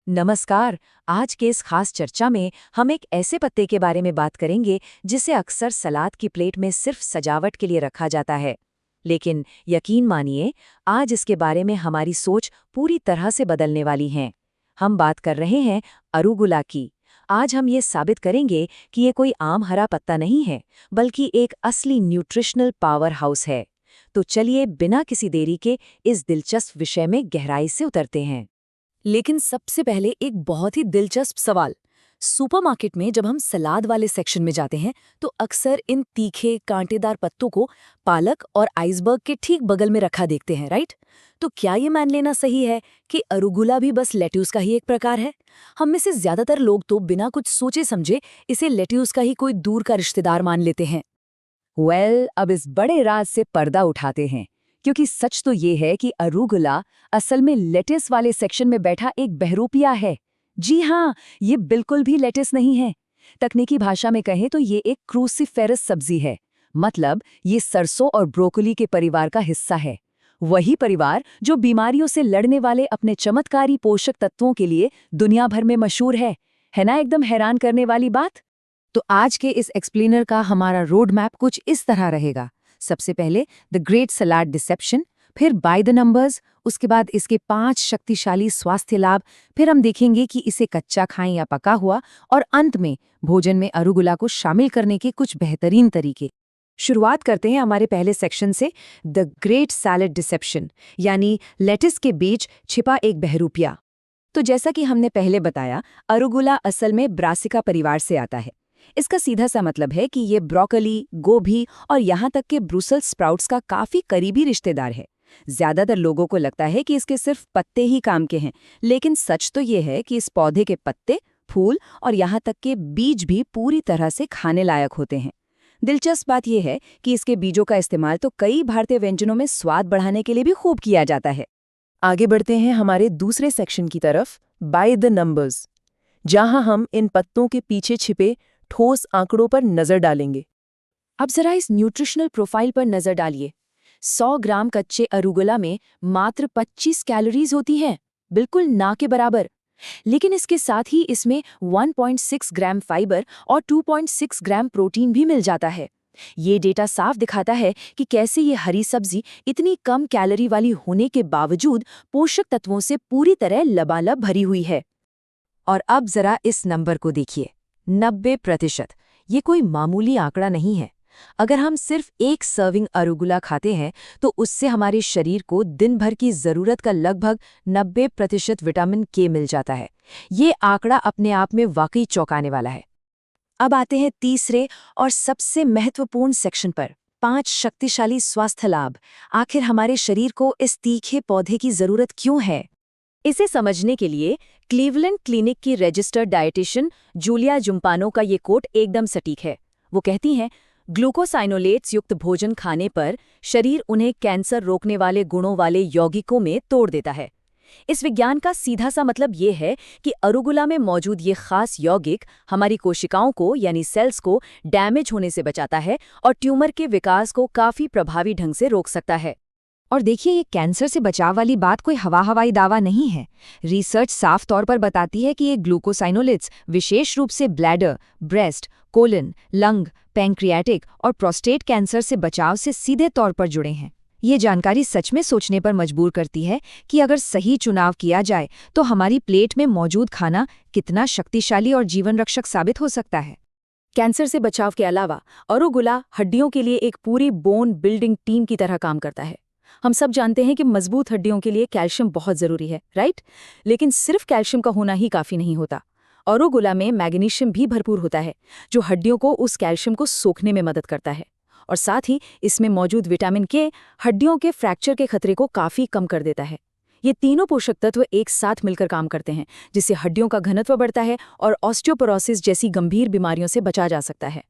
नमस्कार। आज के इस खास चर्चा में हम एक ऐसे पत्ते के बारे में बात करेंगे जिसे अक्सर सलाद की प्लेट में सिर्फ सजावट के लिए रखा जाता है। लेकिन यकीन मानिए, आज इसके बारे में हमारी सोच पूरी तरह से बदलने वाली है। हम बात कर रहे हैं अरुगुला की। आज हम ये साबित करेंगे कि ये कोई आम हरा पत्ता नहीं है, बल्कि एक असली न्यूट्रिशनल पावर हाउस है। तो चलिए बिना किसी देरी के इस दिलचस्प विषय में गहराई से उतरते हैं। लेकिन सबसे पहले एक बहुत ही दिलचस्प सवाल। सुपरमार्केट में जब हम सलाद वाले सेक्शन में जाते हैं तो अक्सर इन तीखे कांटेदार पत्तों को पालक और आइसबर्ग के ठीक बगल में रखा देखते हैं, राइट? तो क्या ये मान लेना सही है कि अरुगुला भी बस लेट्यूस का ही एक प्रकार है? हम में से ज्यादातर लोग तो बिना कुछ सोचे समझे इसे लेट्यूस का ही कोई दूर का रिश्तेदार मान लेते हैं। अब इस बड़े राज से पर्दा उठाते हैं, क्योंकि सच तो ये है कि अरुगुला असल में लेटिस वाले सेक्शन में बैठा एक बहरूपिया है। जी हाँ, ये बिल्कुल भी लेटिस नहीं है। तकनीकी भाषा में कहें तो ये एक क्रूसीफेरस सब्जी है। मतलब ये सरसों और ब्रोकोली के परिवार का हिस्सा है। वही परिवार जो बीमारियों से लड़ने वाले अपने चमत्कारी पोषक तत्वों के लिए दुनिया भर में मशहूर है। है ना एकदम हैरान करने वाली बात? तो आज के इस एक्सप्लेनर का हमारा रोड मैप कुछ इस तरह रहेगा। सबसे पहले द ग्रेट सलाद डिसेप्शन, फिर बाय द नंबर्स, उसके बाद इसके 5 शक्तिशाली स्वास्थ्य लाभ, फिर हम देखेंगे कि इसे कच्चा खाएं या पका हुआ, और अंत में भोजन में अरुगुला को शामिल करने के कुछ बेहतरीन तरीके। शुरुआत करते हैं हमारे पहले सेक्शन से, द ग्रेट सैलेड डिसेप्शन, यानी लेटिस के बीच छिपा एक बहरूपिया। तो जैसा कि हमने पहले बताया, अरुगुला असल में ब्रासिका परिवार से आता है। इसका सीधा सा मतलब है कि ये ब्रोकली, गोभी और यहाँ तक कि ब्रुसेल्स स्प्राउट्स का काफी करीबी रिश्तेदार है। ज्यादातर लोगों को लगता है कि इसके सिर्फ पत्ते ही काम के हैं, लेकिन सच तो ये है कि इस पौधे के पत्ते, फूल और यहाँ तक के बीज भी पूरी तरह से खाने लायक होते हैं। दिलचस्प बात यह है कि इसके बीजों का इस्तेमाल तो कई भारतीय व्यंजनों में स्वाद बढ़ाने के लिए भी खूब किया जाता है। आगे बढ़ते हैं हमारे दूसरे सेक्शन की तरफ, बाय द नंबर्स, जहां हम इन पत्तों के पीछे छिपे ठोस आंकड़ों पर नजर डालेंगे। अब जरा इस न्यूट्रिशनल प्रोफाइल पर नजर डालिए। 100 ग्राम कच्चे अरुगुला में मात्र 25 कैलोरीज होती हैं, बिल्कुल ना के बराबर। लेकिन इसके साथ ही इसमें 1.6 ग्राम फाइबर और 2.6 ग्राम प्रोटीन भी मिल जाता है। ये डेटा साफ दिखाता है कि कैसे ये हरी सब्जी इतनी कम कैलोरी वाली होने के बावजूद पोषक तत्वों से पूरी तरह लबालब भरी हुई है। और अब जरा इस नंबर को देखिए, 90%। ये कोई मामूली आंकड़ा नहीं है। अगर हम सिर्फ एक सर्विंग अरुगुला खाते हैं तो उससे हमारे शरीर को दिन भर की जरूरत का लगभग 90% विटामिन के मिल जाता है। ये आंकड़ा अपने आप में वाकई चौंकाने वाला है। अब आते हैं तीसरे और सबसे महत्वपूर्ण सेक्शन पर, 5 शक्तिशाली स्वास्थ्य लाभ। आखिर हमारे शरीर को इस तीखे पौधे की जरूरत क्यों है? इसे समझने के लिए क्लीवलैंड क्लिनिक की रजिस्टर्ड डायटिशियन जूलिया जुम्पानो का ये कोट एकदम सटीक है। वो कहती हैं, ग्लूकोसाइनोलेट्स युक्त भोजन खाने पर शरीर उन्हें कैंसर रोकने वाले गुणों वाले यौगिकों में तोड़ देता है। इस विज्ञान का सीधा सा मतलब ये है कि अरुगुला में मौजूद ये खास यौगिक हमारी कोशिकाओं को यानी सेल्स को डैमेज होने से बचाता है और ट्यूमर के विकास को काफी प्रभावी ढंग से रोक सकता है। और देखिए, ये कैंसर से बचाव वाली बात कोई हवाई दावा नहीं है। रिसर्च साफ तौर पर बताती है कि ये ग्लूकोसाइनोलेट्स विशेष रूप से bladder, breast, colon, lung, pancreatic और प्रोस्टेट कैंसर से बचाव से सीधे तौर पर जुड़े हैं। ये जानकारी सच में सोचने पर मजबूर करती है कि अगर सही चुनाव किया जाए तो हमारी प्लेट में मौजूद खाना कितना शक्तिशाली और जीवन रक्षक साबित हो सकता है। कैंसर से बचाव के अलावा अरुगुला हड्डियों के लिए एक पूरी बोन बिल्डिंग टीम की तरह काम करता है। हम सब जानते हैं कि मजबूत हड्डियों के लिए कैल्शियम बहुत जरूरी है, राइट? लेकिन सिर्फ कैल्शियम का होना ही काफी नहीं होता। अरुगुला में मैग्नीशियम भी भरपूर होता है, जो हड्डियों को उस कैल्शियम को सोखने में मदद करता है। और साथ ही इसमें मौजूद विटामिन के हड्डियों के फ्रैक्चर के खतरे को काफी कम कर देता है। ये तीनों पोषक तत्व एक साथ मिलकर काम करते हैं, जिससे हड्डियों का घनत्व बढ़ता है और ऑस्टियोपोरोसिस जैसी गंभीर बीमारियों से बचा जा सकता है।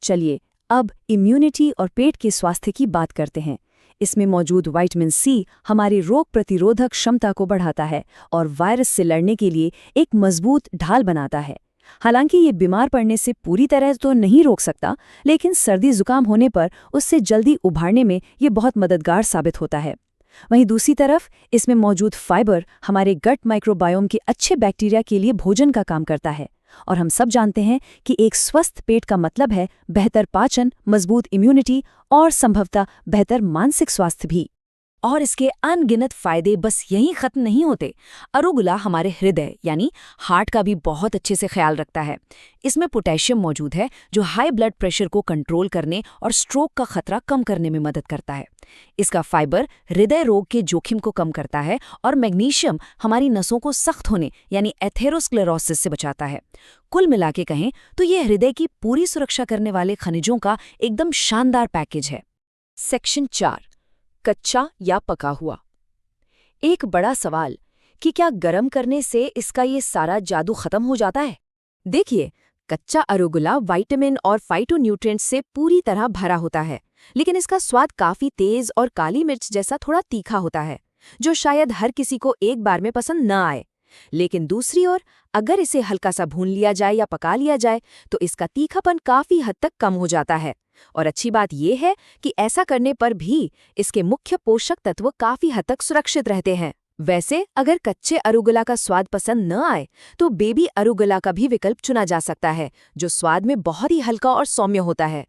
चलिए अब इम्यूनिटी और पेट के स्वास्थ्य की बात करते हैं। इसमें मौजूद विटामिन सी हमारी रोग प्रतिरोधक क्षमता को बढ़ाता है और वायरस से लड़ने के लिए एक मजबूत ढाल बनाता है। हालांकि ये बीमार पड़ने से पूरी तरह तो नहीं रोक सकता, लेकिन सर्दी जुकाम होने पर उससे जल्दी उभारने में ये बहुत मददगार साबित होता है। वहीं दूसरी तरफ इसमें मौजूद फाइबर हमारे गट माइक्रोबायोम के अच्छे बैक्टीरिया के लिए भोजन का काम करता है। और हम सब जानते हैं कि एक स्वस्थ पेट का मतलब है बेहतर पाचन, मजबूत इम्यूनिटी और संभवतः बेहतर मानसिक स्वास्थ्य भी। और इसके अनगिनत फायदे बस यहीं खत्म नहीं होते। अरुगुला हमारे हृदय यानी हार्ट का भी बहुत अच्छे से ख्याल रखता है। इसमें पोटेशियम मौजूद है जो हाई ब्लड प्रेशर को कंट्रोल करने और स्ट्रोक का खतरा कम करने में मदद करता है। इसका फाइबर हृदय रोग के जोखिम को कम करता है और मैग्नीशियम हमारी नसों को सख्त होने यानी एथेरोस्क्लेरोसिस से बचाता है। कुल मिला के कहें तो ये हृदय की पूरी सुरक्षा करने वाले खनिजों का एकदम शानदार पैकेज है। सेक्शन 4, कच्चा या पका हुआ। एक बड़ा सवाल कि क्या गर्म करने से इसका ये सारा जादू खत्म हो जाता है? देखिए, कच्चा अरुगुला विटामिन और फाइटोन्यूट्रिएंट्स से पूरी तरह भरा होता है, लेकिन इसका स्वाद काफी तेज और काली मिर्च जैसा थोड़ा तीखा होता है, जो शायद हर किसी को एक बार में पसंद न आए। लेकिन दूसरी ओर अगर इसे हल्का सा भून लिया जाए या पका लिया जाए तो इसका तीखापन काफी हद तक कम हो जाता है। और अच्छी बात यह है कि ऐसा करने पर भी इसके मुख्य पोषक तत्व काफी हद तक सुरक्षित रहते हैं। वैसे अगर कच्चे अरुगुला का स्वाद पसंद न आए तो बेबी अरुगुला का भी विकल्प चुना जा सकता है, जो स्वाद में बहुत ही हल्का और सौम्य होता है।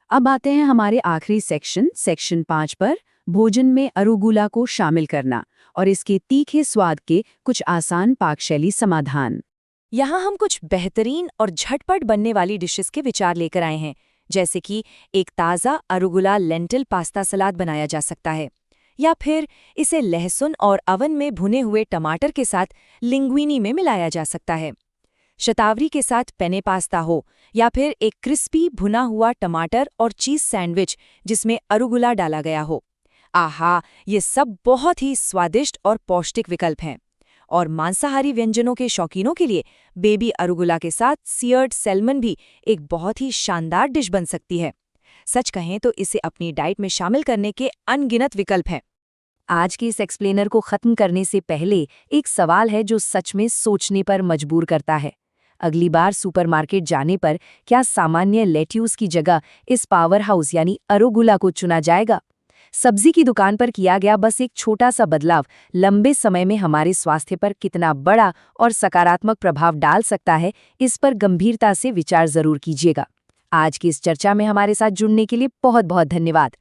अब आते हैं हमारे आखिरी सेक्शन 5 पर, भोजन में अरुगुला को शामिल करना और इसके तीखे स्वाद के कुछ आसान पाकशैली समाधान। यहाँ हम कुछ बेहतरीन और झटपट बनने वाली डिशेस के विचार लेकर आए हैं, जैसे कि एक ताज़ा अरुगुला लेंटिल पास्ता सलाद बनाया जा सकता है, या फिर इसे लहसुन और अवन में भुने हुए टमाटर के साथ लिंग्विनी में मिलाया जा सकता है। शतावरी के साथ पेने पास्ता हो, या फिर एक क्रिस्पी भुना हुआ टमाटर और चीज़ सैंडविच जिसमें अरुगुला डाला गया हो। आहा, ये सब बहुत ही स्वादिष्ट और पौष्टिक विकल्प हैं। और मांसाहारी व्यंजनों के शौकीनों के लिए बेबी अरुगुला के साथ सीयर्ड सैल्मन भी एक बहुत ही शानदार डिश बन सकती है। सच कहें तो इसे अपनी डाइट में शामिल करने के अनगिनत विकल्प हैं। आज के इस एक्सप्लेनर को खत्म करने से पहले एक सवाल है जो सच में सोचने पर मजबूर करता है। अगली बार सुपरमार्केट जाने पर क्या सामान्य लेट्यूस की जगह इस पावर हाउस यानी अरुगुला को चुना जाएगा? सब्जी की दुकान पर किया गया बस एक छोटा सा बदलाव लंबे समय में हमारे स्वास्थ्य पर कितना बड़ा और सकारात्मक प्रभाव डाल सकता है, इस पर गंभीरता से विचार जरूर कीजिएगा। आज की इस चर्चा में हमारे साथ जुड़ने के लिए बहुत बहुत धन्यवाद।